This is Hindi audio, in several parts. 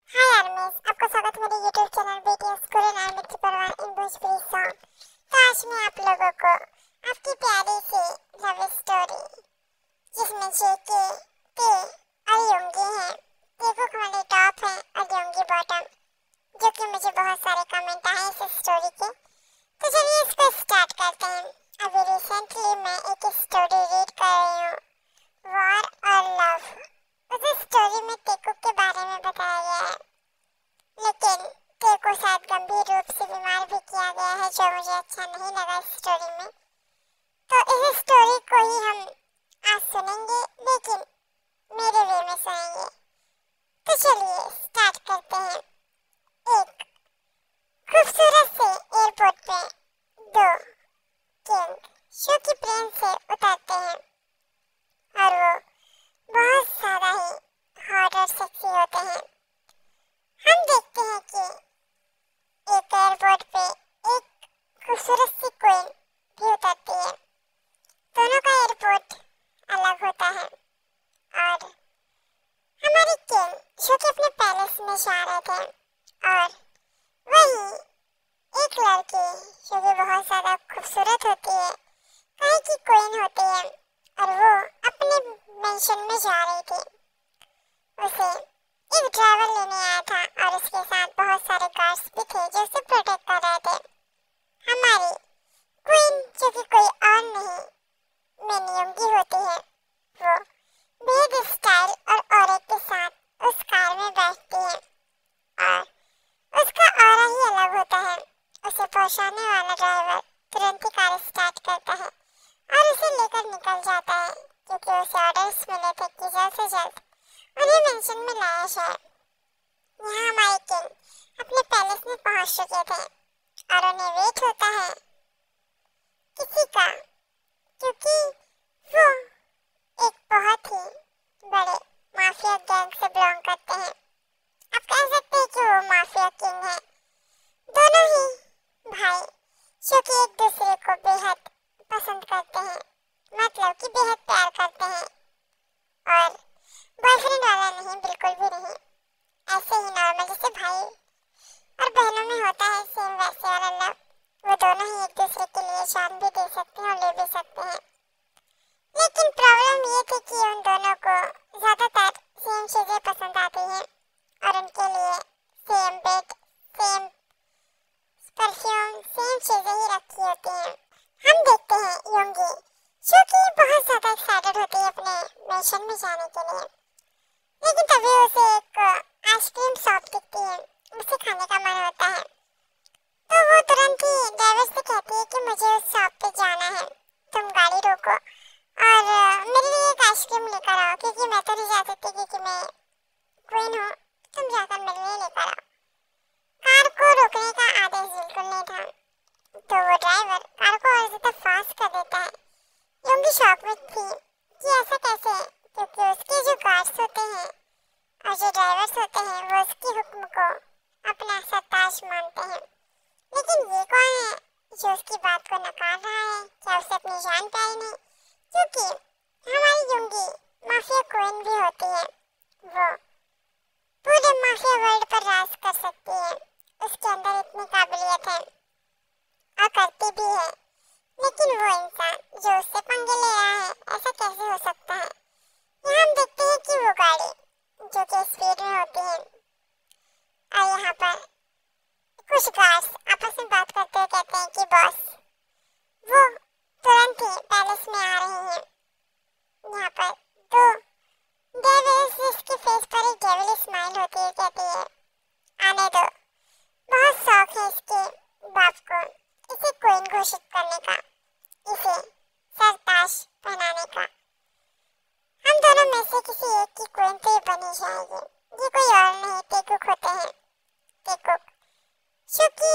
हाय आर्मीज, आपका स्वागत मेरे YouTube channel BTS Korean army की परवार इन भोजपुरी सॉन्ग। तो आज मैं आप लोगों को आपकी प्यारी सी लव स्टोरी जिसमें JK, P और योंगी हैं। देखो हमारे टॉप है और योंगी बॉटम, जो कि मुझे बहुत सारे कमेंट आए इस स्टोरी के। तो चलिए इसको स्टार्ट करते हैं। अभी रिसेंटली मैं एक स्टोरी रीड कर रही हूँ, वॉर और लव। उस स्टोरी में टेको के बारे में बताया गया है, लेकिन टेको शायद गंभीर रूप से बीमार भी किया गया है, जो मुझे अच्छा नहीं लगा इस स्टोरी में। तो इस स्टोरी को ही हम आज सुनेंगे, लेकिन मेरे वे में सुनेंगे। तो चलिए स्टार्ट करते हैं। एक खूबसूरत से एयरपोर्ट पे दो किंग शो की प्लेन से उतरते हैं और वो बहुत सारा ही हॉट और सेक्सी होते हैं। हम देखते हैं कि एक एयरपोर्ट पे एक खूबसूरत सी क्वीन भी उतरती है। दोनों का एयरपोर्ट अलग होता है और हमारे किंग जो कि अपने पैलेस में जा रहे थे, और वही एक लड़की जो कि बहुत ज़्यादा खूबसूरत होती है, कहीं की क्वीन होती है, और वो अपने मेंशन में जा रही थी। उसे एक ड्राइवर लेने आया था और उसके साथ बहुत सारे गार्ड्स भी थे जो उसे प्रोटेक्ट कर रहे थे। हमारी क्वीन जो कि कोई और नहीं मिन योंगी होती है, वो बेहद स्टाइल और ऑरा के साथ उस कार में बैठती है और उसका ऑरा ही अलग होता है। उसे पहुंचाने वाला ड्राइवर तुरंत ही कार स्टार्ट करता है और उसे लेकर निकल जाता है, क्योंकि उसे ऑर्डर्स मिले थे कि जल्द से जल्द उन्हें मेंशन में लाया जाए। यहाँ हमारे किंग अपने पैलेस में पहुंच चुके थे और उन्हें वेट होता है किसी का, क्योंकि वो एक बहुत ही बड़े माफिया गैंग से बिलोंग करते हैं। आप कह सकते हैं कि वो माफिया किंग है। दोनों ही भाई जो कि एक दूसरे को बेहद पसंद करते हैं, मतलब कि बेहद प्यार करते हैं, और बॉयफ्रेंड वाला नहीं, बिल्कुल भी नहीं। ऐसे ही नॉर्मल जैसे भाई और बहनों में होता है, सेम वैसे वाला लव। वो दोनों ही एक दूसरे के लिए जान भी दे सकते हैं और ले भी सकते हैं। लेकिन प्रॉब्लम ये थी कि उन दोनों को ज़्यादातर सेम चीज़ें पसंद आती हैं और उनके लिए same bed, same perfume, same चीज़ें ही रखी होती हैं। हम देखते हैं योंगी जो कि बहुत ज़्यादा एक्साइटेड होती है अपने मिशन में जाने के लिए, लेकिन तभी उसे एक आइसक्रीम शॉप दिखती है, उसे खाने का मन होता है। तो वो तुरंत ही ड्राइवर से कहती है कि मुझे उस शॉप पे जाना है, तुम गाड़ी रोको और मेरे लिए एक आइसक्रीम लेकर आओ, क्योंकि मैं तो नहीं जा सकती क्योंकि मैं क्वीन हूँ, तुम जाकर मेरे लिए लेकर आओ। कार को रोकने का आदेश बिल्कुल नहीं था, तो वो ड्राइवर कार को और ज़्यादा फास्ट कर देता है। योंगी शॉक में थी कि ऐसा कैसे, क्योंकि उसके जो गार्ड्स होते हैं और जो ड्राइवर्स होते हैं वो उसके हुक्म को अपना सरताज मानते हैं। लेकिन ये कौन है जो उसकी बात को नकार रहा है? क्या उसे अपनी जान प्यारी नहीं? क्योंकि हमारी योंगी माफिया क्वीन भी होती है, वो पूरे माफिया वर्ल्ड पर राज कर सकती है। उसके अंदर इतनी काबिलियत है और करती भी है, लेकिन वो इंसान जो उससे पंगे ले रहा है, ऐसा कैसे हो सकता है? यहाँ हम देखते हैं कि वो गाड़ी जो कि स्पीड में होती है और यहाँ पर कुछ गार्ड्स आपस में बात करते हुए कहते हैं कि बॉस वो तुरंत ही पैलेस में आ रही हैं। यहाँ पर दो डेविल्स जिसके फेस पर एक डेविल स्माइल होती है, कहती है आने दो। बहुत शौक है इसके बाप को इसे क्वीन घोषित करने का, इसे सरताज पहनाने का। हम दोनों में से किसी एक की क्वीन तो ये बनी जाएगी। ये कोई और नहीं टेकुक होते हैं। टेकुक जो कि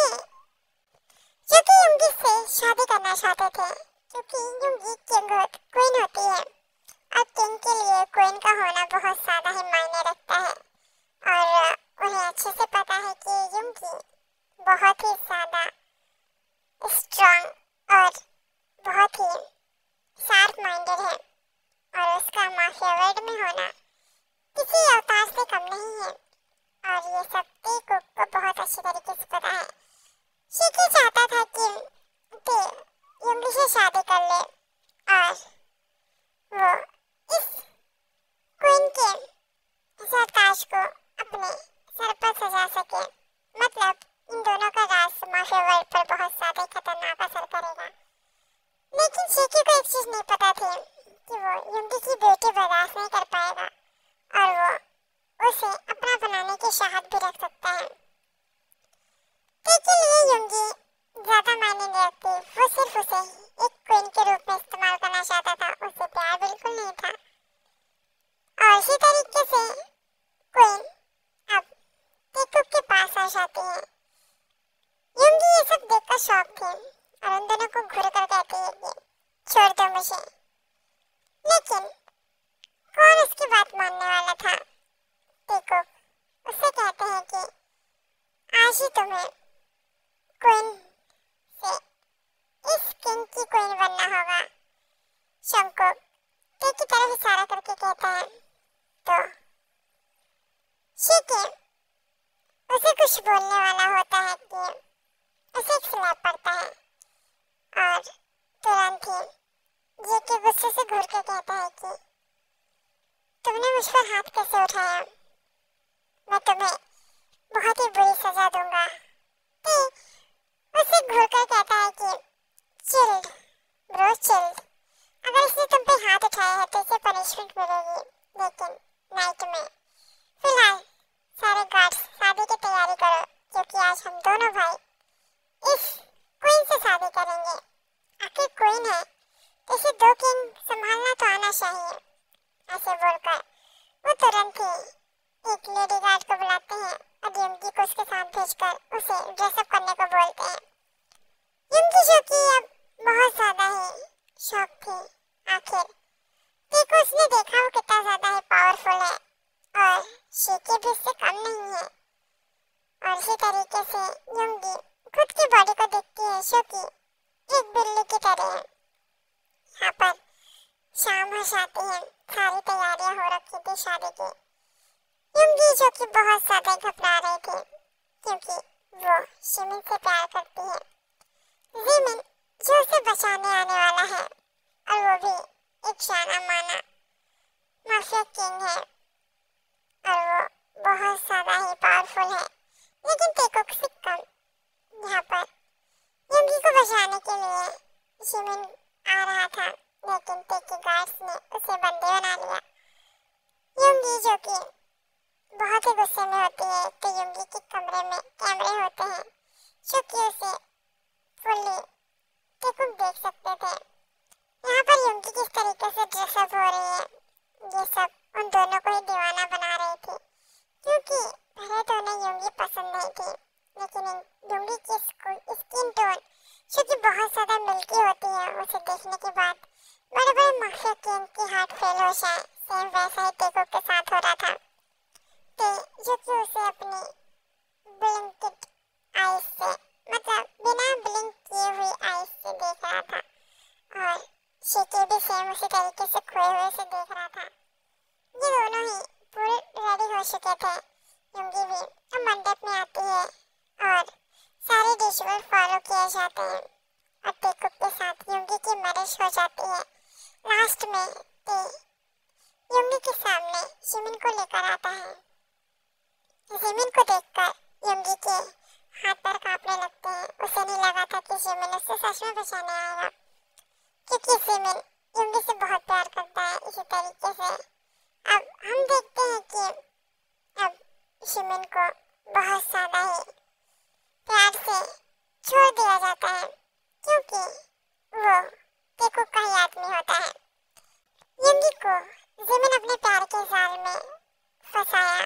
योंगी से शादी करना चाहते थे, क्योंकि योंगी क्वीन होती है और किंग के लिए क्वीन का होना बहुत ज़्यादा ही मायने रखता है। और उन्हें अच्छे से पता है कि योंगी बहुत ही ज़्यादा स्ट्रॉन्ग और बहुत ही शार्प माइंडेड है, और उसका माफिया वर्ल्ड में होना किसी अवतार से कम नहीं है। और ये इसी तरीके से क्वीन अब टेकुक के पास आ जाती है। युंगी ये सब देखकर शॉक थी और उन दोनों को घूर कर कहती है कि छोड़ दो मुझे। लेकिन कौन उसकी बात मानने वाला था। टेकुक उससे कहते हैं कि आज ही तुम्हें क्वीन से इस किंग की क्वीन बनना होगा। शंकुक टे की तरफ इशारा करके कहता है तो शिके उसे कुछ बोलने वाला होता है कि उसे एक स्लैप पड़ता है और तुरंत ही ये के गुस्से से घूर के कहता है कि तुमने मुझ पर हाथ कैसे उठाया, मैं तुम्हें बहुत ही बुरी सजा दूंगा। ते उसे घूर कर कहता है कि चिल्ड ब्रो चिल्ड, अगर इसने तुम पे हाथ उठाया है तो इसे पनिशमेंट मिलेगी, लेकिन नाइट में फिलहाल सारे गार्ड्स शादी की तैयारी करो क्योंकि आज हम दोनों भाई इस क्वीन से शादी करेंगे। आखिर क्वीन है तो इसे दो किंग संभालना तो आना चाहिए। ऐसे बोलकर वो तुरंत ही एक लेडी गार्ड को बुलाते हैं और युंगी को उसके साथ भेजकर उसे ड्रेसअप करने को बोलते हैं। युंगी जो कि अब बहुत ज्यादा ही शॉक थी। आखिर देखो उसने देखा वो कितना ज्यादा ही पावरफुल है और शिके भी उससे कम नहीं है। और इसी तरीके से युंगी खुद की बॉडी को देखती है जो कि एक बिल्ली की तरह है। यहाँ पर शाम हो जाती है, सारी तैयारियां हो रखी थी शादी की। युंगी जो कि बहुत ज्यादा घबरा रही थी क्योंकि वो शिमिन से प्यार करती है। जिमिन जो उसे बचाने आने वाला है और वो भी एक जाना माना माफिया किंग है और वो बहुत ज्यादा ही पावरफुल है, लेकिन टेकुक से कम। यहाँ पर युंगी को बचाने के लिए जिमिन आ रहा था, लेकिन टेकी गार्ड्स ने उसे बंदी बना लिया। युंगी जो कि बहुत ही गुस्से में होती है तो युंगी के कमरे में कैमरे होते हैं जो कि उसे फुल्ली टेकुक देख सकते थे। यहाँ पर युंगी किस तरीके से ड्रेसअप हो रही है, ये सब उन दोनों को ही दीवाना बना रही थी क्योंकि पहले तो उन्हें युंगी पसंद नहीं थी, लेकिन युंगी की स्किन टोन जो कि बहुत ज्यादा मिल्की होती है, उसे देखने के बाद बड़े बड़े माफिया किंग की हार्ट फेल हो जाए। सेम वैसा ही टेकुक के साथ हो रहा था। जो कि उसे अपनी ब्लिंकेड आईज से मतलब बिना ब्लिंक किए हुए आईज से देख रहा था और शिके भी सेम उसी तरीके से खोए हुए से देख रहा था। ये दोनों ही पूरे रेडी हो चुके थे। युंगी भी अब मंडप में आती है और सारे रिचुअल फॉलो किए जाते हैं और टेकुक के साथ युंगी की मैरिज हो जाती है। लास्ट में युंगी के सामने जिमिन को लेकर आता है। जिमिन को देखकर युंगी के हाथ पैर कांपने लगते हैं। उसे नहीं लगा था कि जिमिन उससे सच में बचाने आएगा क्योंकि जिमिन युंगी से बहुत प्यार करता है। इसी तरीके से अब हम देखते हैं कि अब जिमिन को बहुत ज्यादा ही प्यार से छोड़ दिया जाता है क्योंकि वो टेकुक का ही आदमी होता है। युंगी को जिमिन अपने प्यार के जाल में फंसाया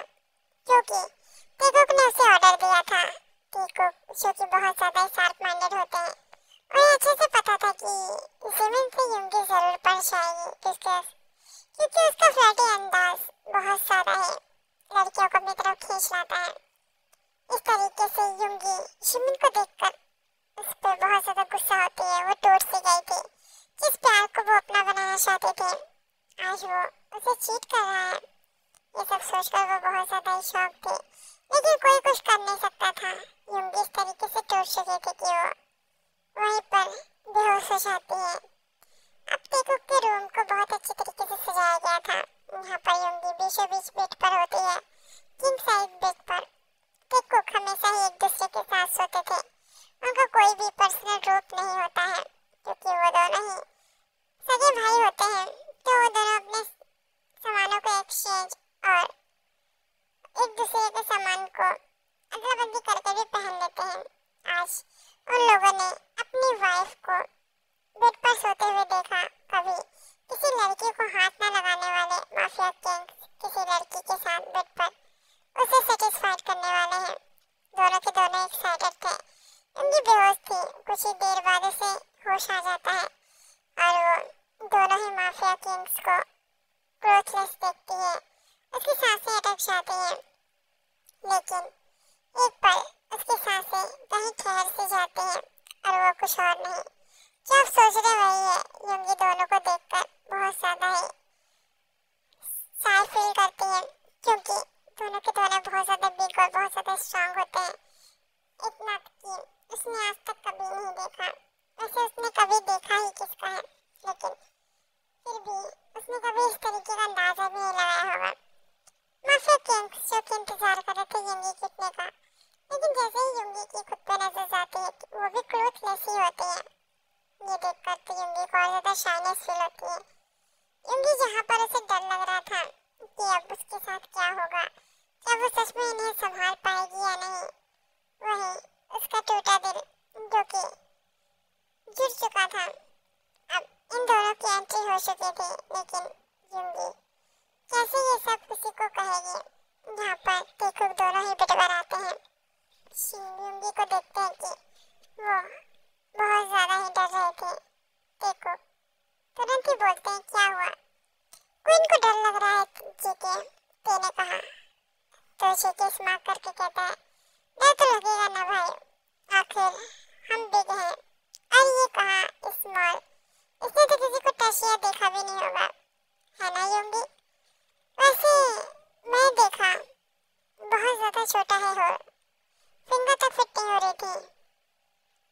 क्योंकि टेकुक ने उसे ऑर्डर दिया था। टेकुक जो कि बहुत ज्यादा शार्प माइंडेड होते हैं, उन्हें अच्छे से पता था कि जिमिन से युंगी जरूर पड़ जाएगी क्योंकि उसका फ्लर्टी अंदाज बहुत ज्यादा है, लड़कियों को अपनी तरफ खींच लाता है। इस तरीके से युंगी जिमिन को देखकर उस पर बहुत ज्यादा गुस्सा होती है। वो टूट सी गई थी जिस प्यार को वो अपना बनाना चाहते थे, आज वो उसे चीट कर रहा है। ये सब सोचकर वो बहुत ज्यादा ही शॉक थी, लेकिन कोई कुछ कर नहीं सकता था। युंगी इस तरीके से टूट चुकी थी कि वो वहीं पर बेहोश हो जाती है। अब टेकुक के रूम को बहुत अच्छी तरीके से सजाया गया था। यहाँ पर युंगी बीचों बीच बेड पर होती है, किंग साइज बेड पर। टेकुक हमेशा ही एक दूसरे के साथ सोते थे, उनका कोई भी पर्सनल ग्रुप नहीं होता है क्योंकि वो दोनों ही सगे भाई होते हैं। तो वो दोनों अपने सामानों को एक्सचेंज और एक दूसरे के सामान को अदला बदली करके भी पहन लेते हैं। आज उन लोगों ने अपनी वाइफ को बेड पर सोते हुए देखा। कभी किसी लड़की को हाथ न लगाने वाले माफिया किंग किसी लड़की के साथ बेड पर उसे सेटिस्फाइड करने वाले हैं। दोनों के दोनों एक्साइटेड थे। युंगी बेहोश थी। कुछ ही देर बाद उसे होश आ जाता है और वो दोनों ही माफिया किंग्स को क्लोथलेस देखती है। उसकी सांसें अटक जाती हैं, लेकिन एक पल उसकी सांसें कहीं ठहर से जाती हैं और वो कुछ और नहीं जो आप सोच रहे वही है। युंगी दोनों को देखकर बहुत ज्यादा ही शाय फील करती है, क्योंकि दोनों के दोनों बहुत ज्यादा बिग और बहुत ज्यादा स्ट्रांग होते हैं। इतना कि उसने आज तक कभी नहीं देखा। वैसे उसने कभी देखा ही किसका है, लेकिन फिर भी उसने कभी इस तरीके का अंदाजा भी नहीं लगाया होगा। माफिया किंग्स जो कि इंतजार कर रहे थे युंगी के उठने का, लेकिन जैसे ही युंगी की खुद पे नजर जाती है कि वो भी क्लोथलेस ही होती है, ये देखकर तो युंगी को और ज्यादा शाइनेस फील होती है। युंगी जहाँ पर उसे डर लग रहा था कि अब उसके साथ क्या होगा, क्या वो सच में इन्हें संभाल पाएगी या नहीं, वहीं उसका टूटा दिल जो कि जुड़ चुका था, अब इन दोनों की एंट्री हो चुकी थी। लेकिन युंगी कैसे ये सब किसी को कहेगी जहाँ पर टेकुक दोनों ही बिटवर आते हैं। युंगी को देखते हैं कि वो बहुत ज्यादा ही डर रहे थे। टेकुक तुरंत ही बोलते हैं क्या हुआ। क्वीन को डर लग रहा है जीके ने कहा, तो जीके स्मार्ट करके कहता है डर तो लगेगा ना भाई, आखिर हम बिग हैं। और ये कहा स्मॉल, इसने तो किसी को टच या देखा भी नहीं होगा, है ना युंगी? वैसे मैं देखा बहुत ज्यादा छोटा है और फिंगर तक फिट नहीं हो रही थी।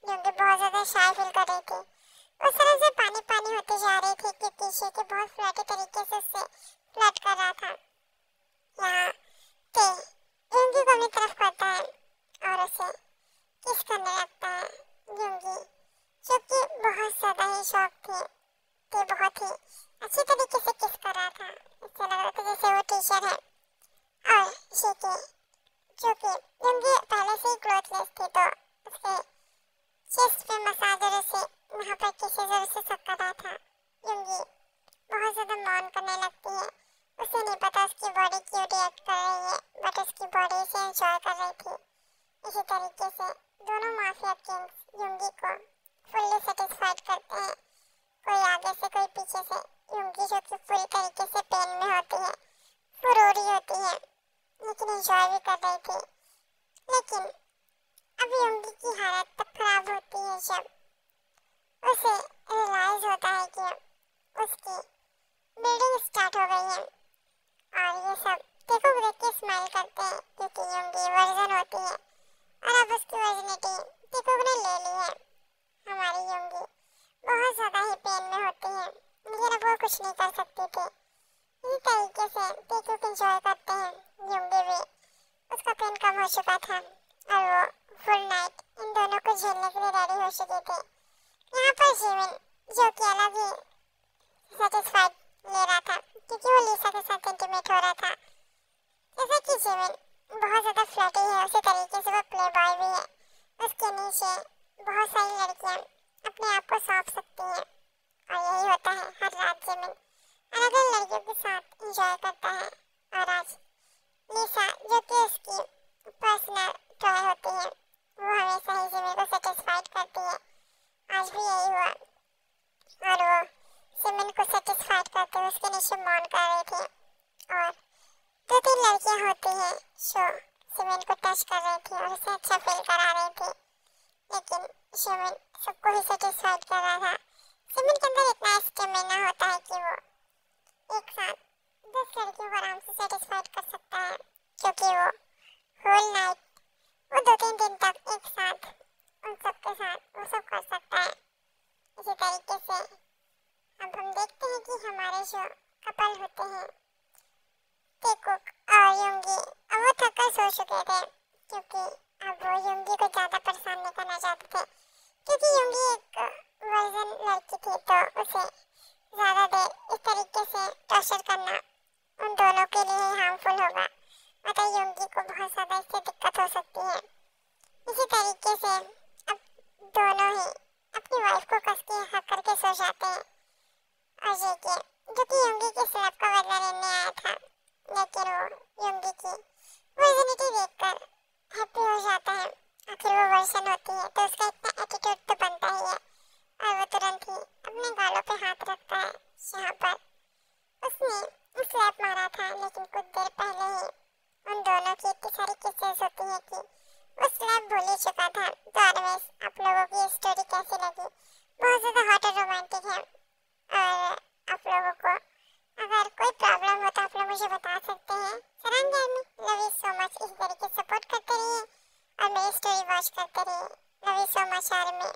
युंगी बहुत ज्यादा शाय फील कर रही थी। उस तरह से पानी पानी होती जा रही थी कि टीशे के बहुत फ्लैटी तरीके से उससे फ्लर्ट कर रहा था। यहाँ ते युंगी को अपनी तरफ करता है और उसे किस करने लगता है। युंगी जो कि बहुत ज्यादा ही शौक थी, ते बहुत ही अच्छी तरीके से किस कर रहा था। इससे लग रहा था जैसे वो टीचर है। और शीके जो कि युंगी पहले से ही क्लोथलेस थी, तो उसके चेस्ट पे मसाज और उसे वहाँ पर किसी जोर से सक कर रहा था। युंगी बहुत ज्यादा मौन करने लगती है। उसे नहीं पता उसकी बॉडी क्यों रिएक्ट कर रही है, बट उसकी बॉडी इसे एंजॉय कर रही थी। इसी तरीके से दोनों माफिया किंग्स युंगी को फुल्ली सेटिस्फाइड करते हैं, कोई आगे से कोई पीछे से। युंगी जो कि पूरी तरीके से पेन में होती है, फुरोरी होती है, लेकिन एंजॉय भी कर रही थी। लेकिन अब युंगी की हालत तब खराब होती है जब उसे रियलाइज होता है कि उसकी ब्लीडिंग स्टार्ट हो गई है। और ये सब टेकुक देख के स्माइल करते हैं, क्योंकि युंगी वर्जन होती है और अब उसकी वर्जिनिटी टेकुक ने ले ली है। हमारी युंगी बहुत ज्यादा ही पेन में होती है, लेकिन अब वो कुछ नहीं कर सकती थी। इसी तरीके से टेकुक एंजॉय करते हैं। युंगी भी उसका पेन कम हो चुका था और वो फुल नाइट इन दोनों को झेलने के लिए रेडी हो चुकी थी। यहाँ पर जिमिन जो कि अलग ही सेटिस्फाइड ले रहा था, क्योंकि वो लीसा के साथ इंटीमेट हो रहा था। जैसे कि जिमिन बहुत ज्यादा फ्लर्टी है, उसी तरीके से वो प्ले बॉय भी है। उसके नीचे बहुत सारी लड़कियां अपने आप को सौंप सकती हैं, और यही होता है हर रात जिमिन अलग अलग लड़कियों के साथ एंजॉय करता है। और आज लीसा जो कि उसकी पर्सनल टॉय होती है, वो हमेशा ही जिमिन को सेटिस्फाइड करती है। आज भी यही हुआ और वो जिमिन को सेटिस्फाइड करते हुए उसके नीचे मौन कर रही थी। और दो तीन लड़कियां होती हैं जो जिमिन को टच कर रही थी और उसे अच्छा फील करा रही थी, लेकिन जिमिन सबको ही सेटिस्फाइड कर रहा था। जिमिन के अंदर इतना स्टेमिना होता है कि वो एक साथ 10 लड़कियों को आराम से सेटिस्फाइड कर सकता है, क्योंकि वो होल नाइट वो 2-3 दिन तक एक साथ उन सबके साथ वो सब कर सकता है। इसी तरीके से अब हम देखते हैं कि हमारे जो कपल होते हैं टेकुक और युंगी, अब वो थककर सो चुके थे, क्योंकि अब वो युंगी को ज़्यादा परेशान नहीं करना चाहते थे। क्योंकि युंगी एक वर्जन लड़की थी, तो उसे ज़्यादा देर इस तरीके से टॉर्चर करना उन दोनों के लिए हार्मफुल होगा। मतलब युंगी को बहुत ज़्यादा इससे दिक्कत हो सकती है। इसी तरीके से अब दोनों ही अपनी वाइफ को कस के हक करके सो जाते हैं। और ये जो कि युंगी के स्लैप का बदला लेने आया था, इमोशन होती है तो उसका इतना एटीट्यूड तो बनता ही है। और वो तुरंत ही अपने गालों पे हाथ रखता है। यहाँ पर उसने स्लैप मारा था, लेकिन कुछ देर पहले ही उन दोनों की इतनी सारी किसेस होती है कि वो स्लैप भूल ही चुका था। तो एनीवेज, आप लोगों की ये स्टोरी कैसी लगी? बहुत ज़्यादा हॉट और रोमांटिक है। और आप लोगों को अगर कोई प्रॉब्लम हो तो आप लोग मुझे बता सकते हैं। Sarangi army, love you so much. इसी तरीके से सपोर्ट करते रहिए और मेरी स्टोरी वॉच करते रहिए। Love you so much army.